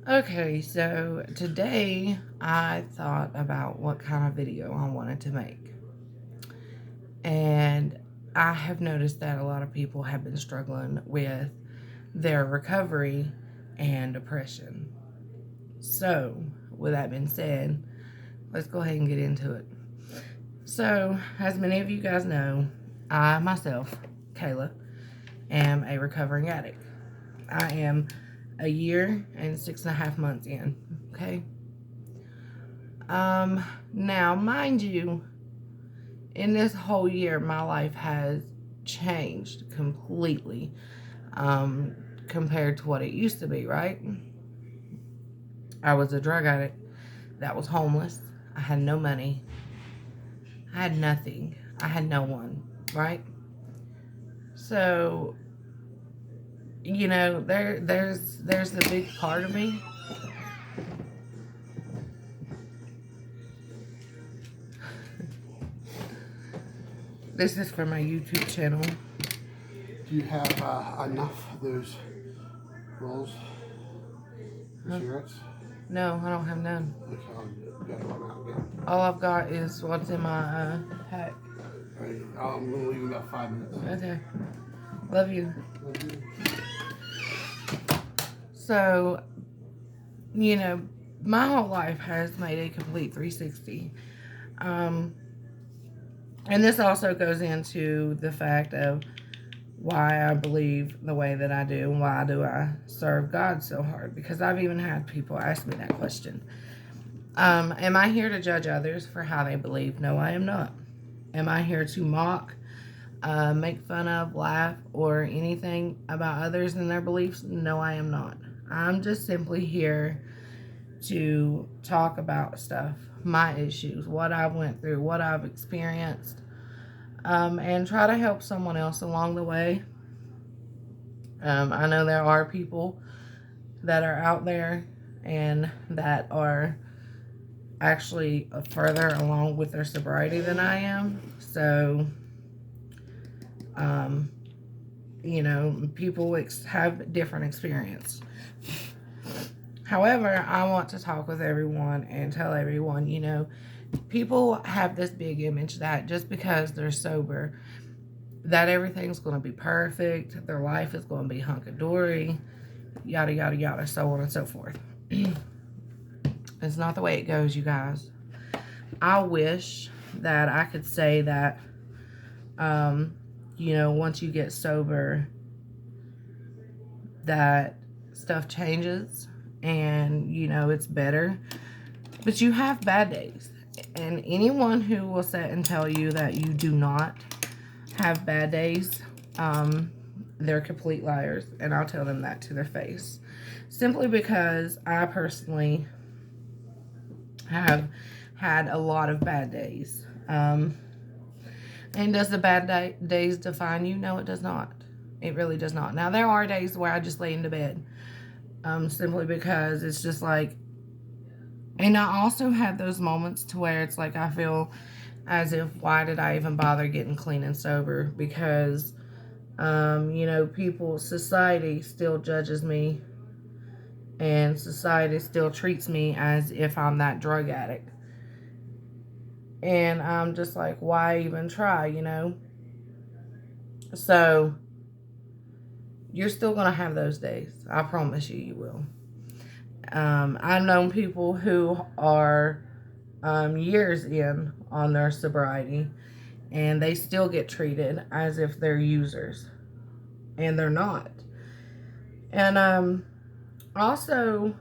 Okay, so today I thought about what kind of video I wanted to make. And I have noticed that a lot of people have been struggling with their recovery and depression. So, with that being said, let's go ahead and get into it. So, as many of you guys know, I myself, Kayla, am a recovering addict. I am a year and 6.5 months in. Okay. Now, mind you, in this whole year, my life has changed completely compared to what it used to be, right? I was a drug addict that was homeless. I had no money. I had nothing. I had no one, right? So, there's the big part of me. This is for my YouTube channel. Do you have enough of those rolls of cigarettes? No, I don't have none. Okay, I'll get one out again. All I've got is what's in my pack. All right, I'm going to leave in about 5 minutes. Okay. Love you. Love you. So, my whole life has made a complete 360. And this also goes into the fact of why I believe the way that I do and why do I serve God so hard. Because I've even had people ask me that question. Am I here to judge others for how they believe? No, I am not. Am I here to mock, make fun of, laugh, or anything about others and their beliefs? No, I am not. I'm just simply here to talk about stuff, my issues, what I went through, what I've experienced, and try to help someone else along the way. I know there are people that are out there and that are actually further along with their sobriety than I am. So, people have different experience. However, I want to talk with everyone and tell everyone, people have this big image that just because they're sober, that everything's going to be perfect, their life is going to be hunky-dory, yada, yada, yada, so on and so forth. It's not the way it goes, you guys. I wish that I could say that, once you get sober, that stuff changes and, it's better. But you have bad days. And anyone who will sit and tell you that you do not have bad days, they're complete liars. And I'll tell them that to their face. Simply because I personally have had a lot of bad days. And does the bad days define you? No, it does not. It really does not. Now, there are days where I just lay into bed. Simply because it's just like, and I also have those moments to where it's like I feel as if, why did I even bother getting clean and sober? Because, society still judges me, and society still treats me as if I'm that drug addict. And I'm just like, why even try, So, you're still going to have those days. I promise you will. I've known people who are years in on their sobriety, and they still get treated as if they're users, and they're not. And also,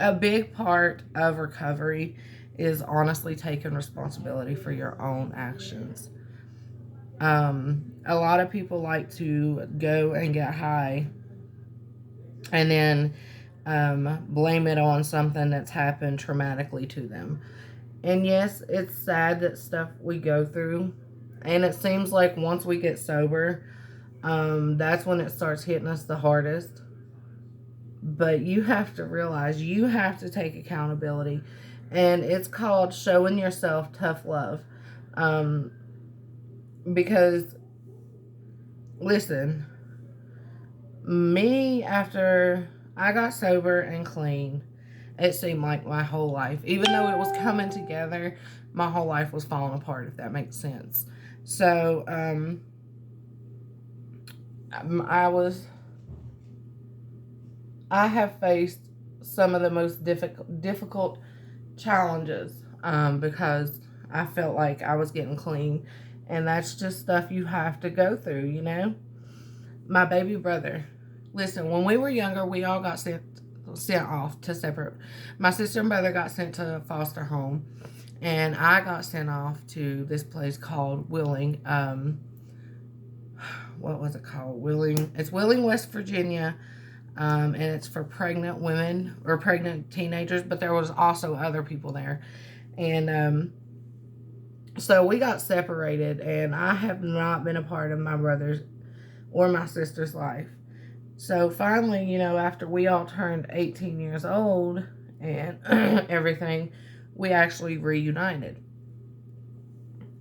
a big part of recovery is honestly taking responsibility for your own actions. A lot of people like to go and get high and then blame it on something that's happened traumatically to them. And yes, it's sad that stuff we go through. And it seems like once we get sober, that's when it starts hitting us the hardest. But you have to realize you have to take accountability. And it's called showing yourself tough love. Because, listen, Me, after I got sober and clean, it seemed like my whole life, even though it was coming together, my whole life was falling apart, if that makes sense. So, I have faced some of the most difficult challenges, because I felt like I was getting clean, and that's just stuff you have to go through, you know. My baby brother, listen, when we were younger, we all got sent off to separate. My sister and brother got sent to a foster home, and I got sent off to this place called Wheeling. What was it called? Wheeling. It's Wheeling, West Virginia. And it's for pregnant women or pregnant teenagers, but there was also other people there. And so we got separated, and I have not been a part of my brother's or my sister's life. So finally, you know, after we all turned 18 years old and everything, we actually reunited.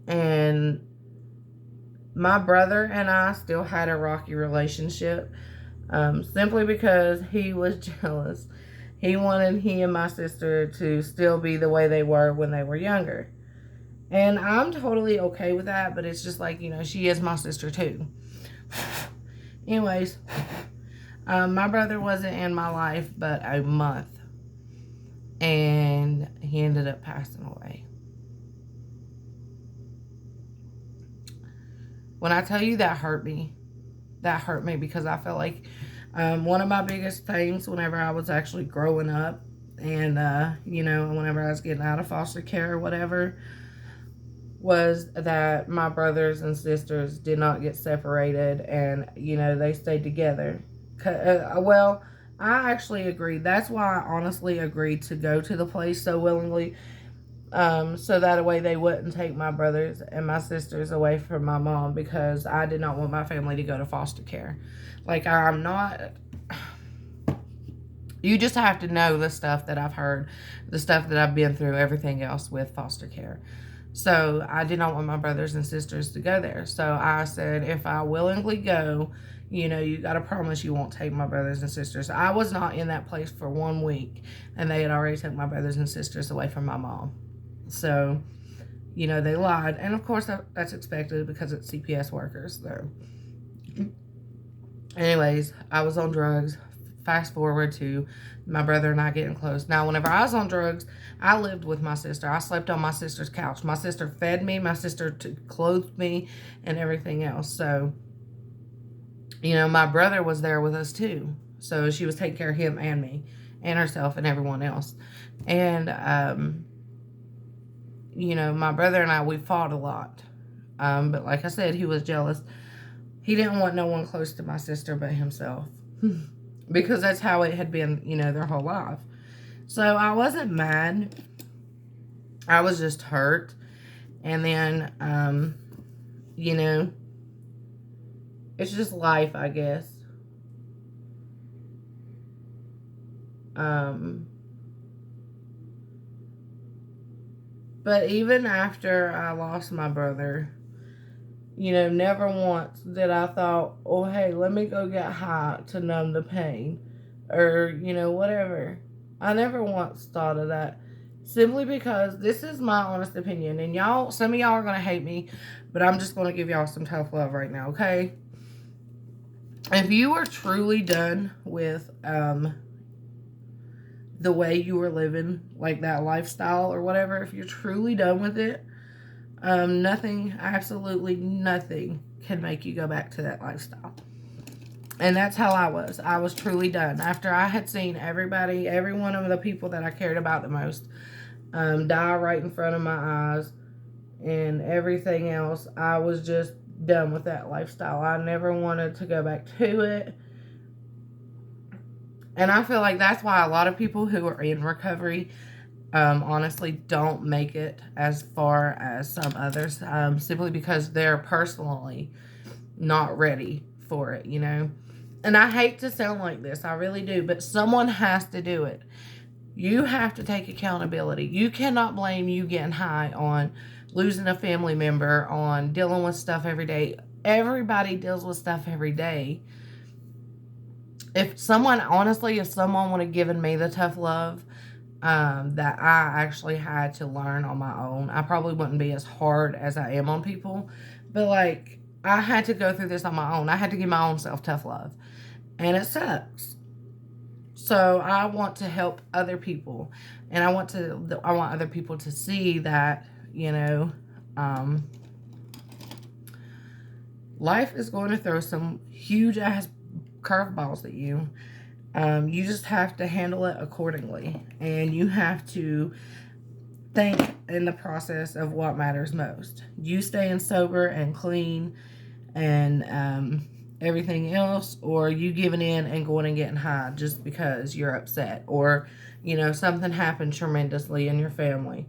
And my brother and I still had a rocky relationship, simply because he was jealous. He wanted he and my sister to still be the way they were when they were younger. And I'm totally okay with that, but it's just like, you know, she is my sister too. Anyways, my brother wasn't in my life but a month, and he ended up passing away. When I tell you that hurt me, because I felt like one of my biggest things whenever I was actually growing up, and you know, whenever I was getting out of foster care or whatever, was that my brothers and sisters did not get separated, and you know, they stayed together. Well, I actually agreed. That's why I honestly agreed to go to the place so willingly, so that way they wouldn't take my brothers and my sisters away from my mom, because I did not want my family to go to foster care. Like, I'm not. You just have to know the stuff that I've heard, the stuff that I've been through, everything else with foster care. So I did not want my brothers and sisters to go there. So I said, if I willingly go, you know, you got to promise you won't take my brothers and sisters. I was not in that place for 1 week, and they had already took my brothers and sisters away from my mom. So, you know, they lied. And of course, that's expected because it's CPS workers. So, anyways, I was on drugs. Fast forward to my brother and I getting close. Now, whenever I was on drugs, I lived with my sister. I slept on my sister's couch. My sister fed me. My sister clothed me and everything else. So, you know, my brother was there with us too. So she was taking care of him and me and herself and everyone else. And, you know, my brother and I, we fought a lot. But like I said, he was jealous. He didn't want no one close to my sister but himself. Because that's how it had been, you know, their whole life. So I wasn't mad. I was just hurt. And then, you know, it's just life, I guess. But even after I lost my brother, you know, never once did I thought, oh, hey, let me go get high to numb the pain. Or, you know, whatever. I never once thought of that. Simply because this is my honest opinion. And y'all, some of y'all are going to hate me, but I'm just going to give y'all some tough love right now, okay? If you are truly done with the way you were living, like that lifestyle or whatever, if you're truly done with it, nothing, absolutely nothing can make you go back to that lifestyle. And that's how I was. I was truly done. After I had seen everybody, every one of the people that I cared about the most, die right in front of my eyes and everything else, I was just done with that lifestyle. I never wanted to go back to it. And I feel like that's why a lot of people who are in recovery, honestly, don't make it as far as some others, simply because they're personally not ready for it, you know. And I hate to sound like this, I really do, but someone has to do it. You have to take accountability. You cannot blame you getting high on losing a family member, on dealing with stuff every day. Everybody deals with stuff every day. if someone would have given me the tough love that I actually had to learn on my own, I probably wouldn't be as hard as I am on people. But like, I had to go through this on my own. I had to give my own self tough love, and it sucks. So I want to help other people, and I want other people to see that, um, life is going to throw some huge ass curveballs at you. You just have to handle it accordingly, and you have to think in the process of what matters most. You staying sober and clean and everything else, or you giving in and going and getting high just because you're upset, or something happened tremendously in your family.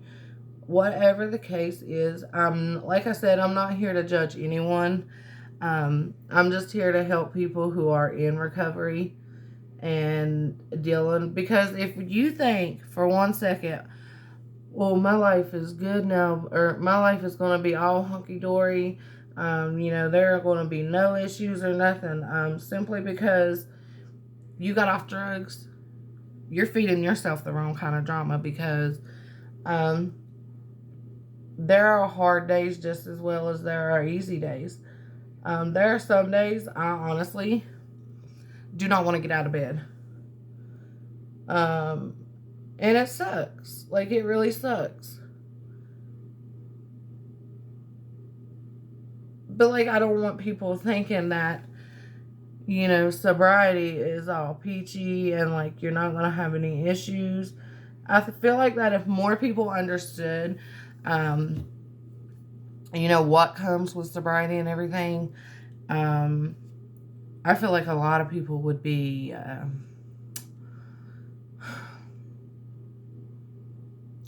Whatever the case is, like I said, I'm not here to judge anyone. I'm just here to help people who are in recovery and dealing, because if you think for 1 second, well, my life is good now, or my life is going to be all hunky-dory, there are going to be no issues or nothing, simply because you got off drugs, you're feeding yourself the wrong kind of drama, because there are hard days just as well as there are easy days. There are some days I honestly do not want to get out of bed. And it sucks. Like, it really sucks. But, like, I don't want people thinking that, sobriety is all peachy and, like, you're not going to have any issues. I feel like that if more people understood, what comes with sobriety and everything, I feel like a lot of people would be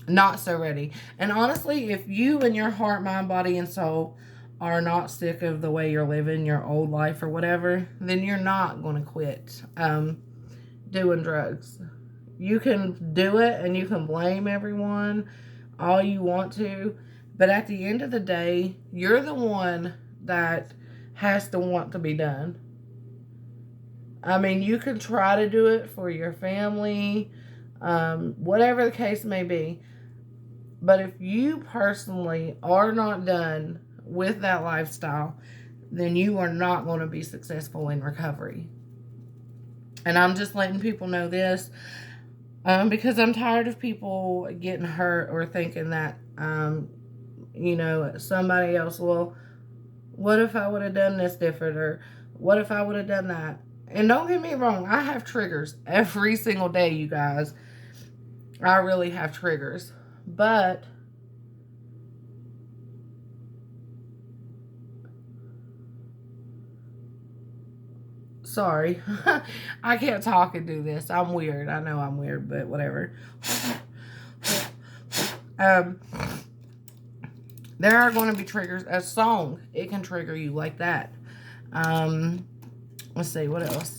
not so ready. And honestly, if you in your heart, mind, body, and soul are not sick of the way you're living your old life or whatever, then you're not going to quit doing drugs. You can do it and you can blame everyone all you want to, but at the end of the day, you're the one that has to want to be done. I mean, you can try to do it for your family, whatever the case may be. But if you personally are not done with that lifestyle, then you are not going to be successful in recovery. And I'm just letting people know this because I'm tired of people getting hurt or thinking that, somebody else, well, what if I would have done this different, or what if I would have done that? And don't get me wrong, I have triggers every single day, you guys. I really have triggers. But sorry, I can't talk and do this. I'm weird. I know I'm weird, but whatever. There are going to be triggers. A song, it can trigger you like that. Let's see, what else?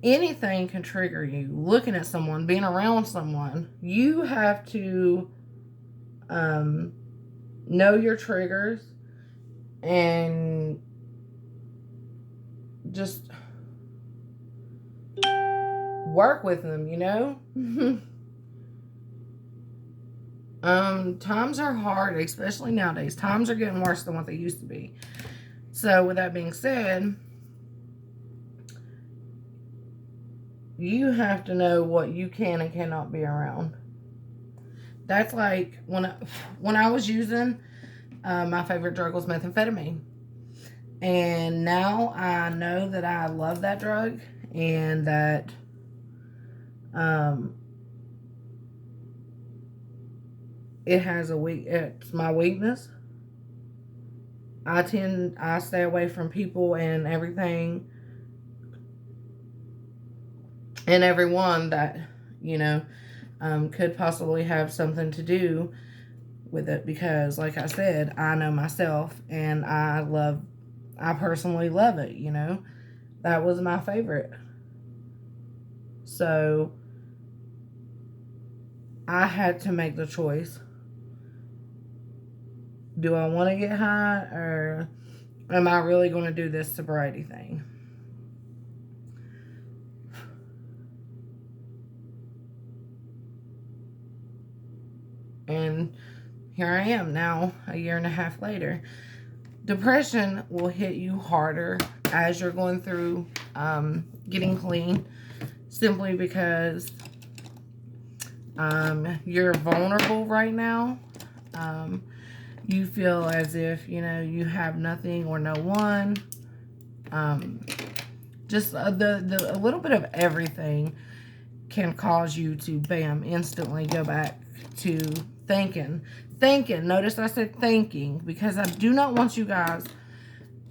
Anything can trigger you. Looking at someone, being around someone. You have to know your triggers and just work with them, Times are hard, especially nowadays. Times are getting worse than what they used to be. So with that being said, you have to know what you can and cannot be around. That's like when I was using, my favorite drug was methamphetamine. And now I know that I love that drug and that it's my weakness. I stay away from people and everything and everyone that, could possibly have something to do with it, because like I said, I know myself and I personally love it, That was my favorite. So I had to make the choice. Do I want to get high, or am I really going to do this sobriety thing? And here I am now, a year and a half later. Depression will hit you harder as you're going through getting clean, simply because you're vulnerable right now. You feel as if, you have nothing or no one. Just a little bit of everything can cause you to, bam, instantly go back to thinking. Notice I said thinking, because I do not want you guys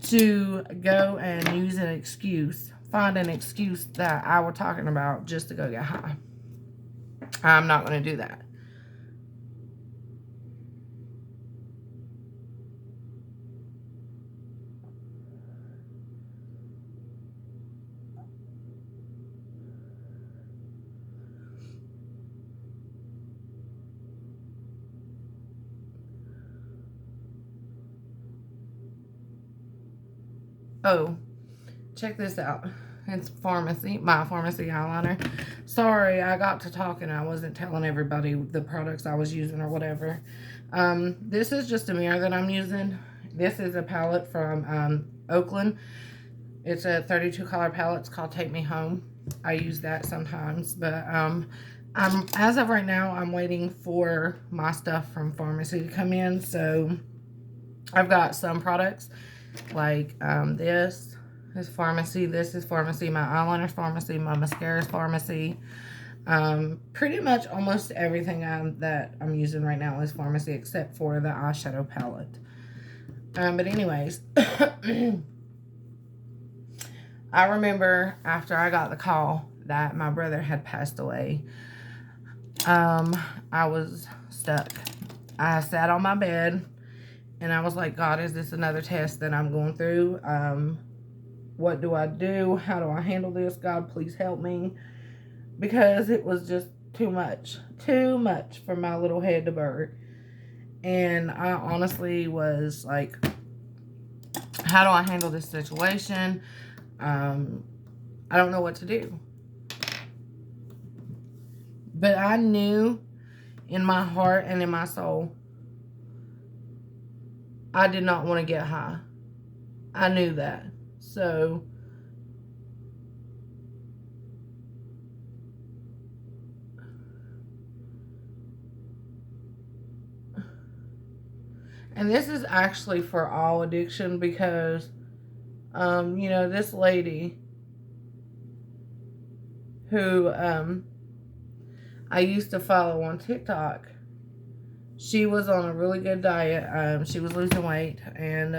to go and use an excuse, find an excuse that I was talking about just to go get high. I'm not going to do that. Oh, check this out. It's my pharmacy eyeliner. Sorry, I got to talking. I wasn't telling everybody the products I was using or whatever. This is just a mirror that I'm using. This is a palette from Oakland. It's a 32 color palette. It's called Take Me Home. I use that sometimes, but as of right now, I'm waiting for my stuff from pharmacy to come in. So I've got some products like this is pharmacy, this is pharmacy, my eyeliner's pharmacy, my mascara's pharmacy. Pretty much almost everything that I'm using right now is pharmacy, except for the eyeshadow palette. But anyways, I remember after I got the call that my brother had passed away, I was stuck. I sat on my bed and I was like, God, is this another test that I'm going through? What do I do? How do I handle this? God, please help me. Because it was just too much for my little head to bear. And I honestly was like, how do I handle this situation? I don't know what to do. But I knew in my heart and in my soul, I did not want to get high. I knew that. So and this is actually for all addiction, because this lady who I used to follow on TikTok, she was on a really good diet. She was losing weight, and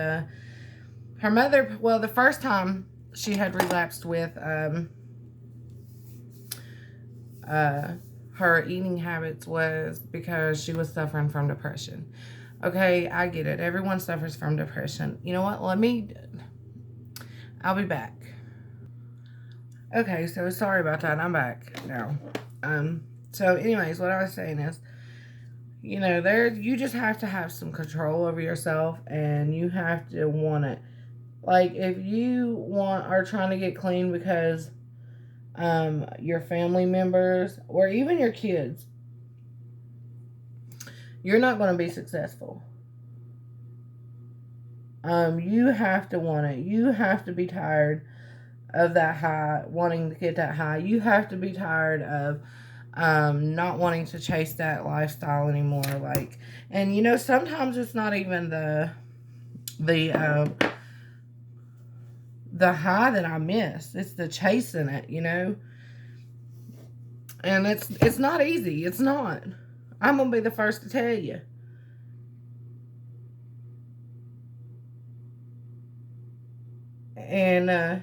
her mother, well, the first time she had relapsed with her eating habits was because she was suffering from depression. Okay, I get it. Everyone suffers from depression. You know what? I'll be back. Okay, so sorry about that. I'm back now. So anyways, what I was saying is, you just have to have some control over yourself, and you have to want it. Like, if you are trying to get clean because your family members or even your kids, you're not going to be successful. You have to want it. You have to be tired of that high, wanting to get that high. You have to be tired of not wanting to chase that lifestyle anymore. And sometimes it's not even the high that I miss. It's the chasing it, and it's not easy. It's not. I'm gonna be the first to tell you. And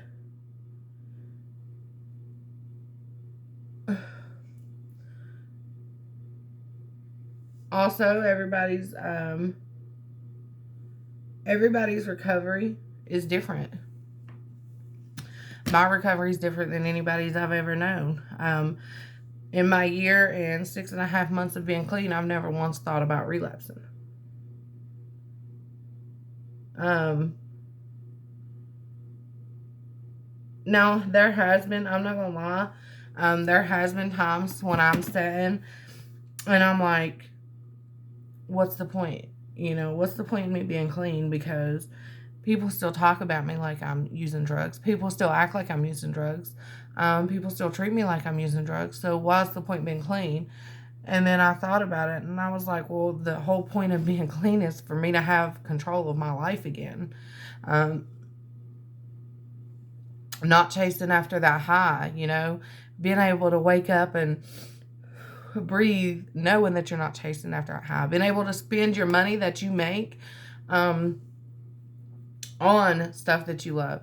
also, everybody's recovery is different. My recovery is different than anybody's I've ever known. In my year and 6.5 months of being clean, I've never once thought about relapsing. Now, there has been, I'm not gonna lie, there has been times when I'm sitting and I'm like, what's the point? What's the point in me being clean? Because people still talk about me like I'm using drugs. People still act like I'm using drugs. People still treat me like I'm using drugs. So what's the point being clean? And then I thought about it and I was like, well, the whole point of being clean is for me to have control of my life again. Um, not chasing after that high, being able to wake up and breathe knowing that you're not chasing after a high, being able to spend your money that you make on stuff that you love.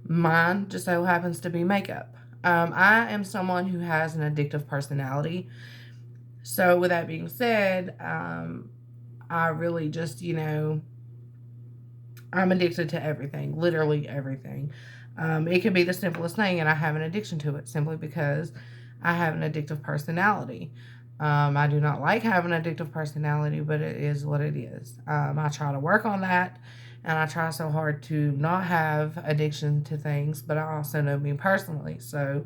Mine just so happens to be makeup. I am someone who has an addictive personality. So with that being said, I really just, I'm addicted to everything, literally everything. It can be the simplest thing, and I have an addiction to it simply because I have an addictive personality. I do not like having an addictive personality, but it is what it is. I try to work on that, and I try so hard to not have addiction to things, but I also know me personally, so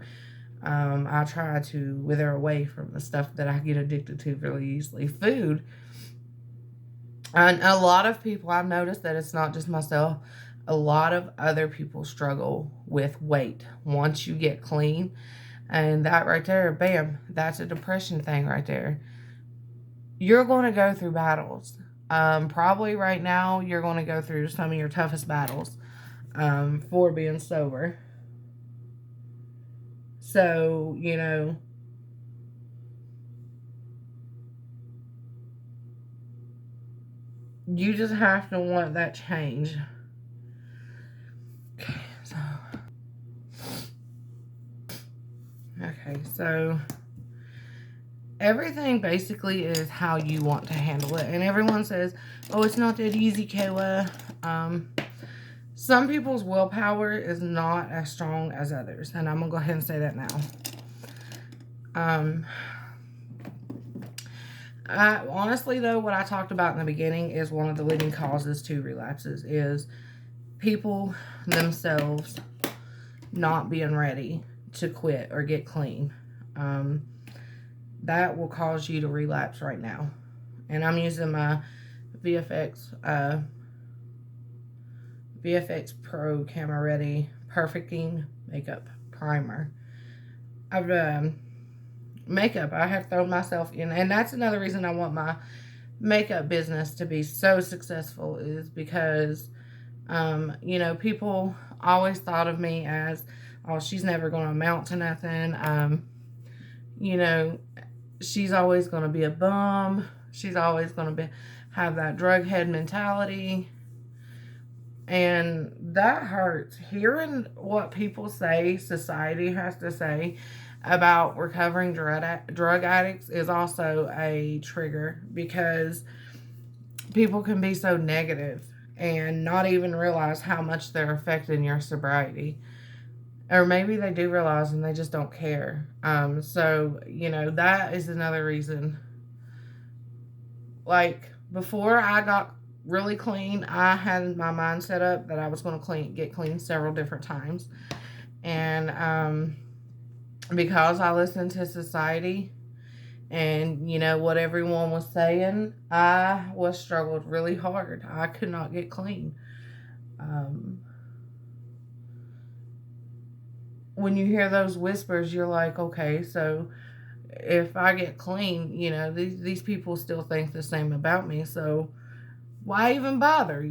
I try to wither away from the stuff that I get addicted to really easily. Food. And a lot of people, I've noticed that it's not just myself, a lot of other people struggle with weight once you get clean. And that right there, bam, that's a depression thing right there. You're going to go through battles. Probably right now, you're going to go through some of your toughest battles for being sober. So, you just have to want that change. So everything basically is how you want to handle it. And everyone says, oh, it's not that easy, Kayla. Some people's willpower is not as strong as others. And I'm going to go ahead and say that now. Honestly, though, what I talked about in the beginning is one of the leading causes to relapses is people themselves not being ready to quit or get clean. That will cause you to relapse right now. And I'm using my VFX Pro Camera Ready Perfecting Makeup Primer. Makeup, I have thrown myself in, and that's another reason I want my makeup business to be so successful, is because people always thought of me as, oh, she's never going to amount to nothing. She's always going to be a bum. She's always going to have that drug head mentality. And that hurts. Hearing what people say, society has to say about recovering drug addicts is also a trigger, because people can be so negative and not even realize how much they're affecting your sobriety. Or maybe they do realize and they just don't care. So, that is another reason. Like, before I got really clean, I had my mind set up that I was going to get clean several different times. And because I listened to society and, what everyone was saying, I struggled really hard. I could not get clean. When you hear those whispers, you're like, okay, so if I get clean, these people still think the same about me, so why even bother,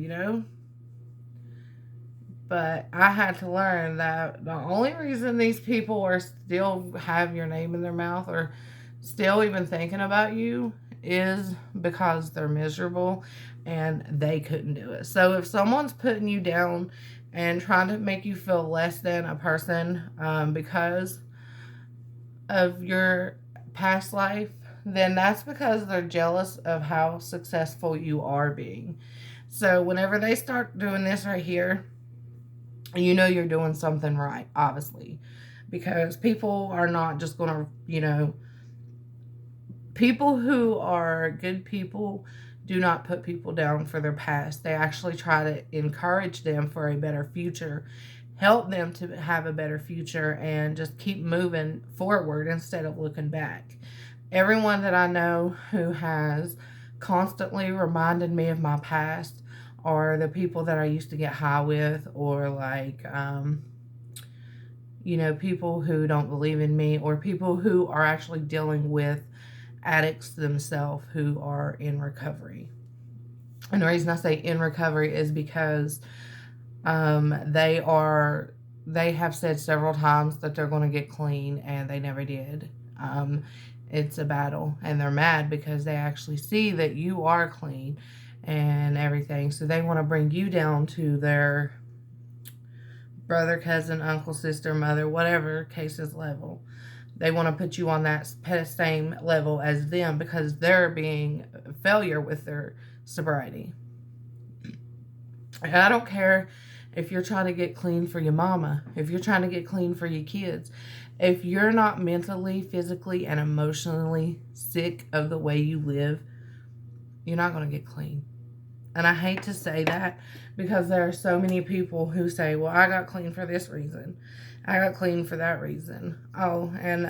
But I had to learn that the only reason these people are still have your name in their mouth or still even thinking about you is because they're miserable and they couldn't do it. So if someone's putting you down and trying to make you feel less than a person because of your past life, then that's because they're jealous of how successful you are being. So whenever they start doing this right here, you're doing something right, obviously, because people are not just going to, people who are good people do not put people down for their past. They actually try to encourage them for a better future, help them to have a better future, and just keep moving forward instead of looking back. Everyone that I know who has constantly reminded me of my past, or the people that I used to get high with, or like, people who don't believe in me, or people who are actually dealing with addicts themselves who are in recovery. And the reason I say in recovery is because they have said several times that they're going to get clean, and they never did. It's a battle, and they're mad because they actually see that you are clean and everything. So they want to bring you down to their brother, cousin, uncle, sister, mother, whatever case's level. They want to put you on that same level as them because they're being a failure with their sobriety. And I don't care if you're trying to get clean for your mama, if you're trying to get clean for your kids. If you're not mentally, physically, and emotionally sick of the way you live, you're not going to get clean. And I hate to say that because there are so many people who say, well, I got clean for this reason. I got clean for that reason. Oh, and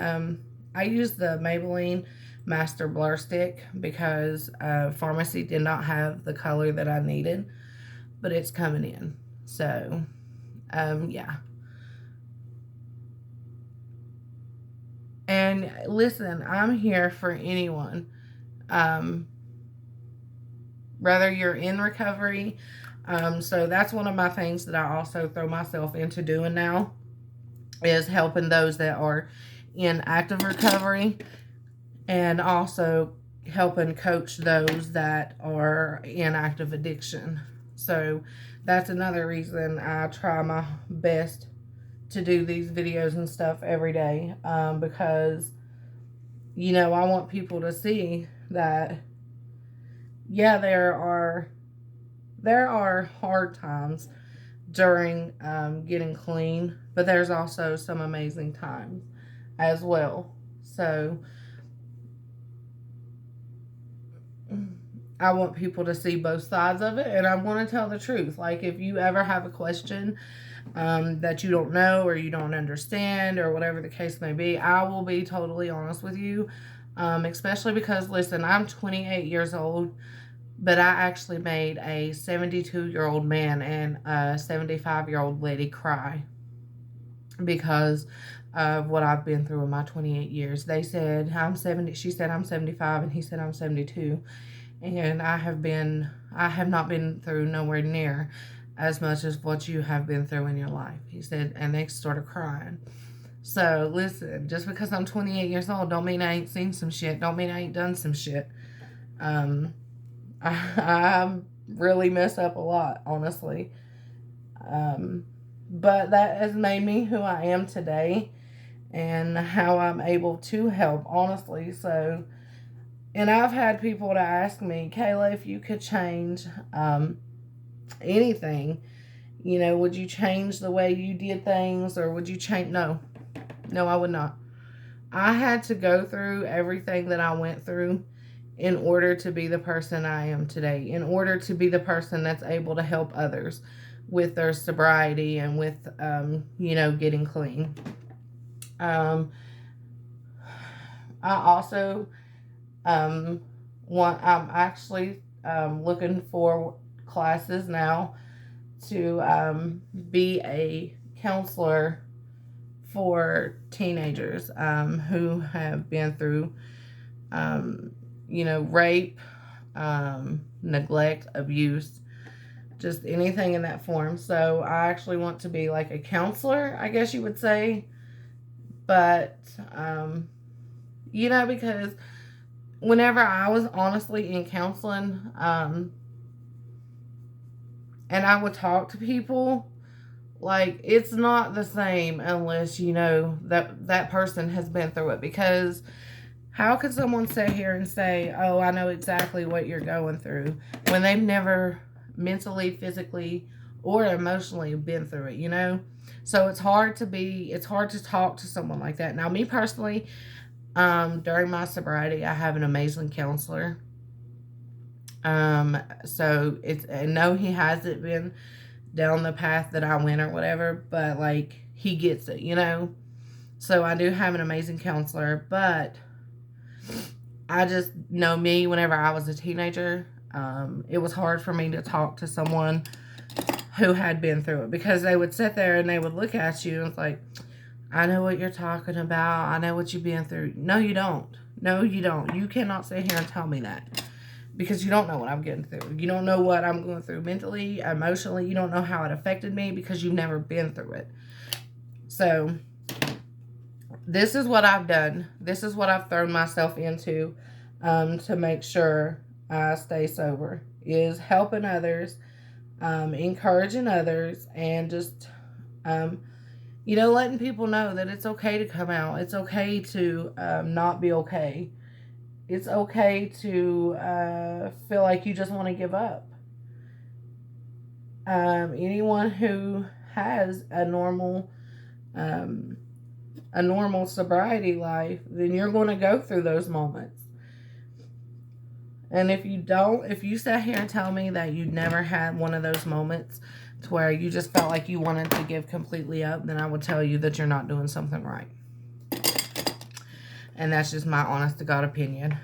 I used the Maybelline Master Blur Stick because pharmacy did not have the color that I needed, but it's coming in. So, yeah. And listen, I'm here for anyone. Whether you're in recovery. So that's one of my things that I also throw myself into doing now, is helping those that are in active recovery, and also helping coach those that are in active addiction. So that's another reason I try my best to do these videos and stuff every day, because I want people to see that, yeah, there are hard times during getting clean, but there's also some amazing times as well. So I want people to see both sides of it, and I want to tell the truth. Like, if you ever have a question that you don't know or you don't understand or whatever the case may be, I will be totally honest with you, especially because, listen, I'm 28 years old, but I actually made a 72-year-old man and a 75-year-old lady cry because of what I've been through in my 28 years. They said, she said I'm 75, and he said I'm 72. And I have not been through nowhere near as much as what you have been through in your life. He said, and they started crying. So listen, just because I'm 28 years old don't mean I ain't seen some shit. Don't mean I ain't done some shit. I really mess up a lot, honestly. But that has made me who I am today and how I'm able to help, honestly. So, and I've had people to ask me, Kayla, if you could change anything, would you change the way you did things, or would you change? No, I would not. I had to go through everything that I went through in order to be the person I am today, in order to be the person that's able to help others with their sobriety and with, getting clean. I also I'm actually looking for classes now to be a counselor for teenagers who have been through, rape, neglect, abuse, just anything in that form. So I actually want to be like a counselor, I guess you would say. But, because whenever I was honestly in counseling, and I would talk to people, like, it's not the same unless that person has been through it. Because how could someone sit here and say, oh, I know exactly what you're going through, when they've never mentally, physically, or emotionally been through it, So it's hard to talk to someone like that. Now, me personally, during my sobriety, I have an amazing counselor. So no, he hasn't been down the path that I went or whatever, but like, he gets it, So I do have an amazing counselor, but I just know me whenever I was a teenager, it was hard for me to talk to someone who had been through it, because they would sit there and they would look at you and it's like, I know what you're talking about. I know what you've been through. No, you don't. No, you don't. You cannot sit here and tell me that, because you don't know what I'm getting through. You don't know what I'm going through mentally, emotionally. You don't know how it affected me because you've never been through it. So this is what I've done. This is what I've thrown myself into to make sure I stay sober, is helping others, encouraging others, and just, letting people know that it's okay to come out. It's okay to not be okay. It's okay to feel like you just want to give up. Anyone who has a normal sobriety life, then you're going to go through those moments. And if you sat here and tell me that you never had one of those moments to where you just felt like you wanted to give completely up, then I would tell you that you're not doing something right. And that's just my honest to God opinion.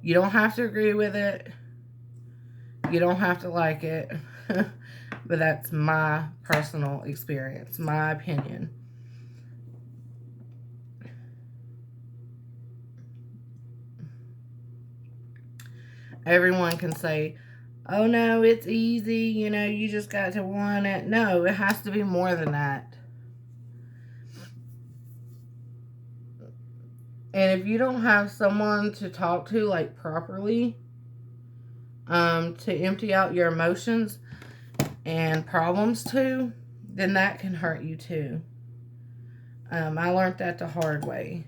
You don't have to agree with it. You don't have to like it. But that's my personal experience, my opinion. Everyone can say, oh no, it's easy, you just got to want it. No, it has to be more than that. And if you don't have someone to talk to, like, properly, to empty out your emotions and problems to, then that can hurt you too. I learned that the hard way.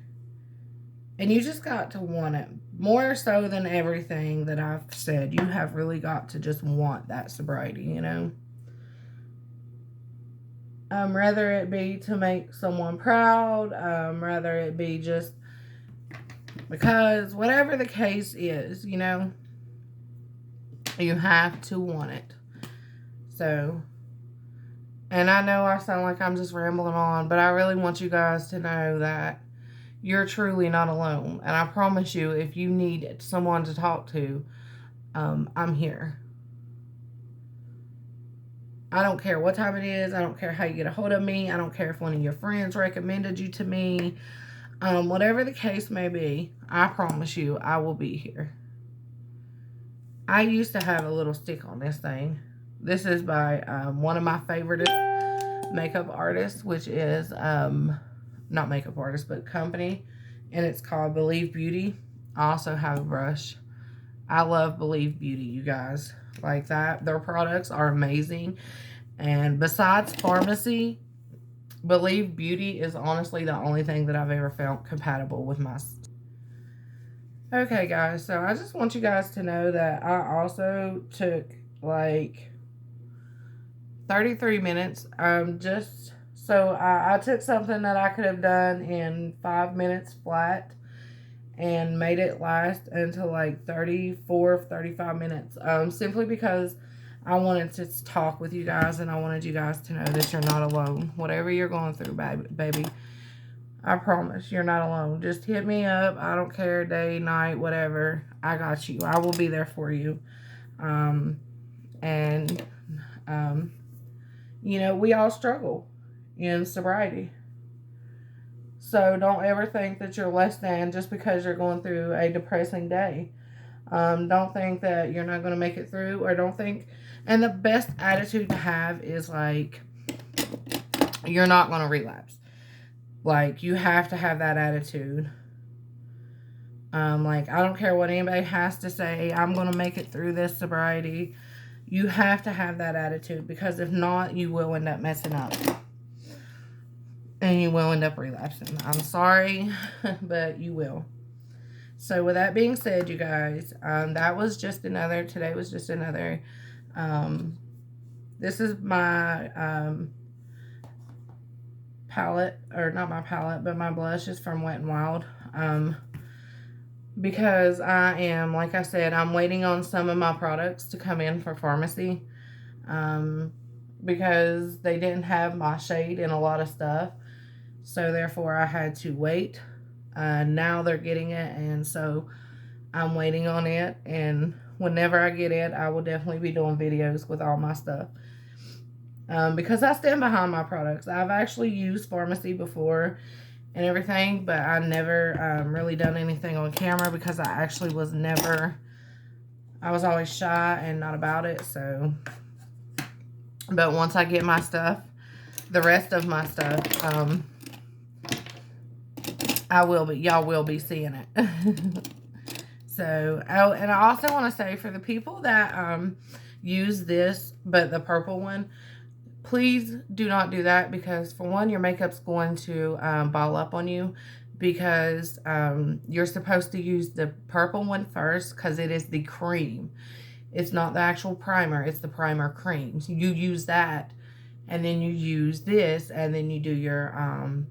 And you just got to want it. More so than everything that I've said, you have really got to just want that sobriety, Rather it be to make someone proud, rather it be just because, whatever the case is, you have to want it. So, and I know I sound like I'm just rambling on, but I really want you guys to know that you're truly not alone. And I promise you, if you need someone to talk to, I'm here. I don't care what time it is. I don't care how you get a hold of me. I don't care if one of your friends recommended you to me. Whatever the case may be, I promise you, I will be here. I used to have a little stick on this thing. This is by one of my favorite makeup artists, which is, not makeup artist, but company. And it's called Believe Beauty. I also have a brush. I love Believe Beauty, you guys. Like that. Their products are amazing. And besides pharmacy, Believe Beauty is honestly the only thing that I've ever found compatible with my... Okay, guys. So I just want you guys to know that I also took like 33 minutes. So I took something that I could have done in 5 minutes flat and made it last until like 34, 35 minutes. Simply because I wanted to talk with you guys, and I wanted you guys to know that you're not alone. Whatever you're going through, baby, I promise you're not alone. Just hit me up. I don't care, day, night, whatever. I got you. I will be there for you. We all struggle in sobriety. So don't ever think that you're less than just because you're going through a depressing day. Don't think that you're not going to make it through, or don't think... And the best attitude to have is like, you're not going to relapse. Like, you have to have that attitude. Like, I don't care what anybody has to say. I'm going to make it through this sobriety. You have to have that attitude, because if not, you will end up messing up. And you will end up relapsing. I'm sorry, but you will. So with that being said, you guys, today was just another, this is my, palette, or not my palette, but my blush is from Wet n Wild, because I am, like I said, I'm waiting on some of my products to come in for pharmacy, because they didn't have my shade in a lot of stuff, so therefore I had to wait. Now they're getting it, and so I'm waiting on it. And whenever I get it, I will definitely be doing videos with all my stuff. Because I stand behind my products. I've actually used pharmacy before and everything, but I never really done anything on camera because I was always shy and not about it. So, but once I get my stuff, the rest of my stuff, y'all will be seeing it. So, oh, and I also want to say for the people that use this, but the purple one, please do not do that, because for one, your makeup's going to ball up on you, because you're supposed to use the purple one first, because it is the cream. It's not the actual primer, it's the primer cream. So you use that, and then you use this, and then you do your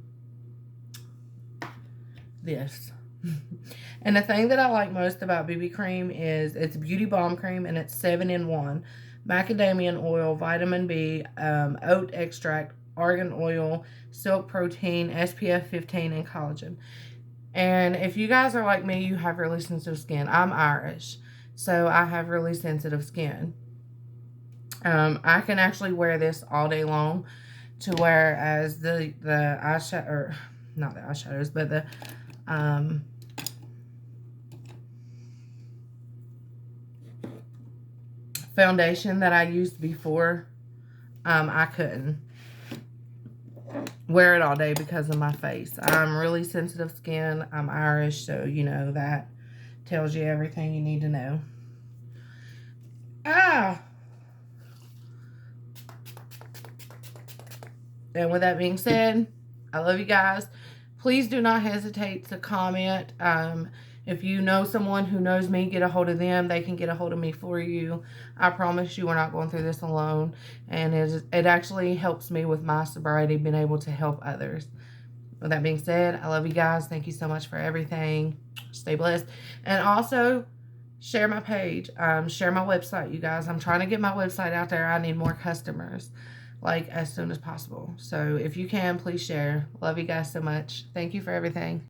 this. And the thing that I like most about BB cream is it's beauty balm cream, and it's 7-in-1. Macadamia oil, vitamin B, oat extract, argan oil, silk protein, SPF 15, and collagen. And if you guys are like me, you have really sensitive skin. I'm Irish, so I have really sensitive skin. I can actually wear this all day long, to whereas the eyeshadow, or not the eyeshadows, but the foundation that I used before, I couldn't wear it all day because of my face. I'm really sensitive skin. I'm Irish, so you know that tells you everything you need to know. And with that being said, I love you guys. Please do not hesitate to comment. If you know someone who knows me, get a hold of them. They can get a hold of me for you. I promise you we're not going through this alone. And it actually helps me with my sobriety, being able to help others. With that being said, I love you guys. Thank you so much for everything. Stay blessed. And also, share my page. Share my website, you guys. I'm trying to get my website out there. I need more customers, like, as soon as possible. So if you can, please share. Love you guys so much. Thank you for everything.